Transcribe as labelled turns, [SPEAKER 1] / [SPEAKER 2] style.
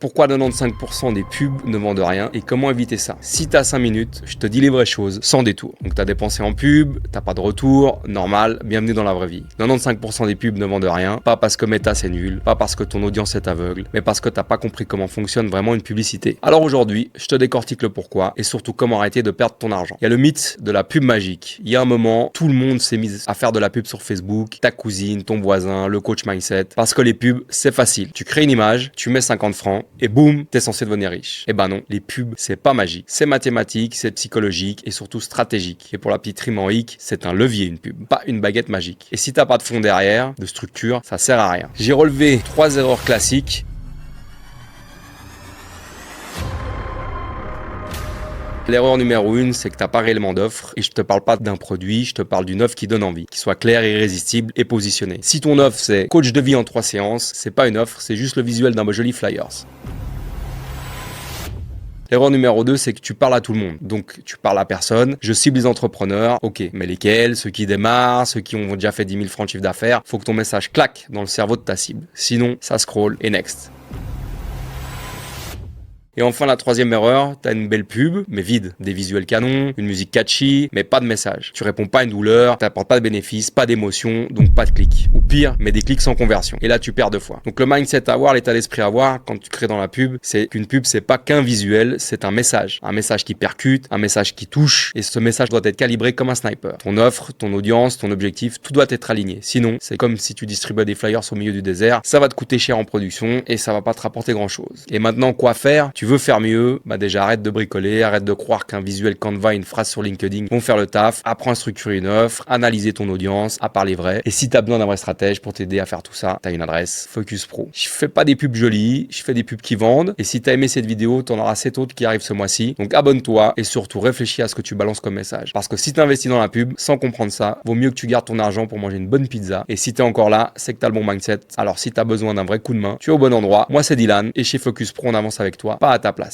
[SPEAKER 1] pourquoi 95% des pubs ne vendent rien et comment éviter ça? Si t'as 5 minutes, je te dis les vraies choses, sans détour. Donc t'as dépensé en pub, t'as pas de retour, normal, bienvenue dans la vraie vie. 95% des pubs ne vendent rien, pas parce que Meta c'est nul, pas parce que ton audience est aveugle, mais parce que t'as pas compris comment fonctionne vraiment une publicité. Alors aujourd'hui, je te décortique le pourquoi et surtout comment arrêter de perdre ton argent. Il y a le mythe de la pub magique. Il y a un moment, tout le monde s'est mis à faire de la pub sur Facebook, ta cousine, ton voisin, le coach mindset, parce que les pubs, c'est facile. Tu crées une image, tu mets 50 francs et boum, t'es censé devenir riche. Eh ben non, les pubs, c'est pas magique. C'est mathématique, c'est psychologique et surtout stratégique. Et pour la petite rime en hic, c'est un levier une pub, pas une baguette magique. Et si t'as pas de fond derrière, de structure, ça sert à rien. J'ai relevé 3 erreurs classiques. L'erreur numéro 1, c'est que t'as pas réellement d'offre et je te parle pas d'un produit, je te parle d'une offre qui donne envie, qui soit claire, irrésistible et positionnée. Si ton offre c'est coach de vie en 3 séances, c'est pas une offre, c'est juste le visuel d'un joli flyers. L'erreur numéro 2, c'est que tu parles à tout le monde. Donc, tu parles à personne. Je cible les entrepreneurs. Ok, mais lesquels? Ceux qui démarrent, ceux qui ont déjà fait 10 000 francs de chiffre d'affaires. Faut que ton message claque dans le cerveau de ta cible. Sinon, ça scroll et next. Et enfin, la 3e erreur, t'as une belle pub, mais vide. Des visuels canons, une musique catchy, mais pas de message. Tu réponds pas à une douleur, t'apportes pas de bénéfices, pas d'émotion, donc pas de clics. Ou pire, mais des clics sans conversion. Et là, tu perds 2 fois. Donc le mindset à avoir, l'état d'esprit à avoir, quand tu crées dans la pub, c'est qu'une pub, c'est pas qu'un visuel, c'est un message. Un message qui percute, un message qui touche, et ce message doit être calibré comme un sniper. Ton offre, ton audience, ton objectif, tout doit être aligné. Sinon, c'est comme si tu distribuais des flyers au milieu du désert, ça va te coûter cher en production, et ça va pas te rapporter grand chose. Et maintenant, quoi faire? Tu veux faire mieux, bah déjà arrête de bricoler, arrête de croire qu'un visuel Canva, une phrase sur LinkedIn vont faire le taf, apprends à structurer une offre, analyser ton audience, à parler vrai. Et si tu as besoin d'un vrai stratège pour t'aider à faire tout ça, tu as une adresse, Focus Pro. Je fais pas des pubs jolies, je fais des pubs qui vendent. Et si tu as aimé cette vidéo, tu en auras 7 autres qui arrivent ce mois-ci. Donc abonne-toi et surtout réfléchis à ce que tu balances comme message. Parce que si tu investis dans la pub sans comprendre ça, vaut mieux que tu gardes ton argent pour manger une bonne pizza. Et si tu es encore là, c'est que tu as le bon mindset. Alors si tu as besoin d'un vrai coup de main, tu es au bon endroit. Moi c'est Dylan et chez Focus Pro on avance avec toi, pas à ta place.